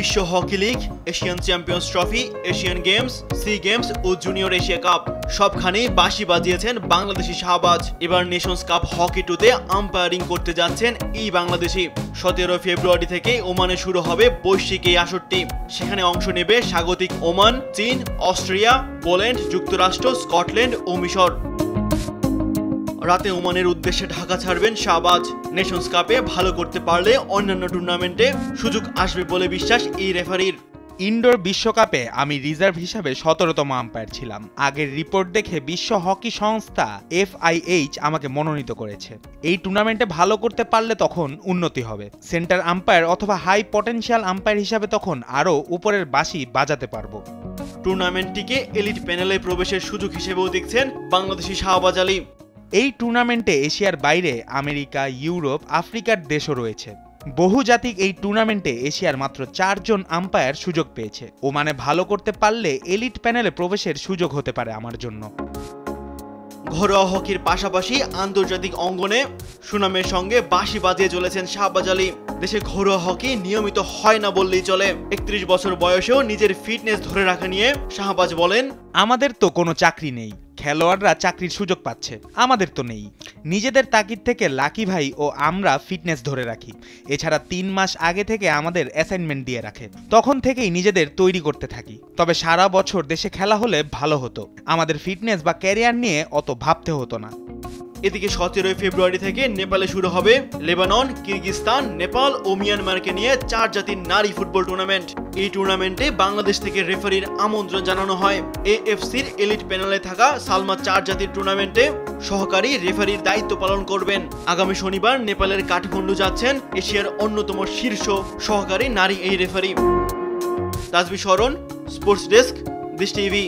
বিশ্ব hockey league, Asian champions trophy, Asian games, SEA games ও junior Asia cup সবখানেই বাঁশি বাজিয়েছেন বাংলাদেশি শাহবাজ। এবার নেশনস কাপ হকি 2-তে আম্পায়ারিং করতে যাচ্ছেন এই বাংলাদেশি। 17 ফেব্রুয়ারি থেকে ওমানে শুরু হবে বৈশ্বিক এই আসরটি। সেখানে অংশ নেবে স্বাগতিক ওমান, চীন, অস্ট্রিয়া, পোল্যান্ড, যুক্তরাষ্ট্র, স্কটল্যান্ড ও মিশর। রাতে ওমানের উদ্দেশ্যে ঢাকা ছাড়বেন শাহবাজ। নেশনস কাপে ভালো করতে পারলে অন্যান্য টুর্নামেন্টে সুযোগ আসবে বলে বিশ্বাস এই রেফারির। ইনডোর বিশ্বকাপে আমি রিজার্ভ হিসাবে 17তম আম্পায়ার ছিলাম। আগের রিপোর্ট দেখে বিশ্ব হকি সংস্থা FIH আমাকে মনোনীত করেছে। এই টুর্নামেন্টে ভালো করতে পারলে তখন উন্নতি হবে। সেন্টার আম্পায়ার অথবা হাই পটেনশিয়াল আম্পায়ার হিসাবে তখন আরও উপরের বাঁশি বাজাতে পারবো। টুর্নামেন্টটিকে এলিট প্যানেলে প্রবেশের সুযোগ হিসেবেও দেখছেন বাংলাদেশি শাহবাজ আলী। এই টুর্নামেন্টে এশিয়ার বাইরে আমেরিকা, ইউরোপ, আফ্রিকার দেশও রয়েছে। বহুজাতিক এই টুর্নামেন্টে এশিয়ার মাত্র 4 জন আম্পায়ার সুযোগ পেয়েছে। ওমানে ভালো করতে পারলে এলিট প্যানেলে প্রবেশের সুযোগ হতে পারে আমার জন্য। ঘরোয়া হকির পাশাপাশি আন্তর্জাতিক অঙ্গনে সুনামের সঙ্গে বাঁশি বাজিয়ে চলেছেন শাহবাজ আলী। দেশে ঘরোয়া হকি নিয়মিত হয় না বললেই চলে। 31 বছর বয়সেও নিজের ফিটনেস ধরে রাখা নিয়ে শাহবাজ বলেন, আমাদের তো কোনো চাকরি নেই, খেলোয়াড়রা চাকরির সুযোগ পাচ্ছে, আমাদের তো নেই। নিজেদের তাগিদ থেকে লাকি ভাই ও আমরা ফিটনেস ধরে রাখি। এছাড়া 3 মাস আগে থেকে আমাদের অ্যাসাইনমেন্ট দিয়ে রাখে, তখন থেকেই নিজেদের তৈরি করতে থাকি। তবে সারা বছর দেশে খেলা হলে ভালো হতো, আমাদের ফিটনেস বা ক্যারিয়ার নিয়ে অত ভাবতে হতো না। এদিকে 17 ফেব্রুয়ারি থেকে নেপালে শুরু হবে লেবানন, কিরগিজস্তান, নেপাল ও মিয়ানমারকে নিয়ে 4 জাতির নারী ফুটবল টুর্নামেন্ট। এই টুর্নামেন্টে বাংলাদেশ থেকে রেফারির আমন্ত্রণ জানানো হয়। AFCর এলিট প্যানেলে থাকা সালমা 4 জাতির টুর্নামেন্টে সহকারী রেফারির দায়িত্ব পালন করবেন। আগামী শনিবার নেপালের কাঠমান্ডু যাচ্ছেন এশিয়ার অন্যতম শীর্ষ সহকারী নারী এই রেফারি। তাজবি শরণ, স্পোর্টস ডেস্ক, দেশ টিভি।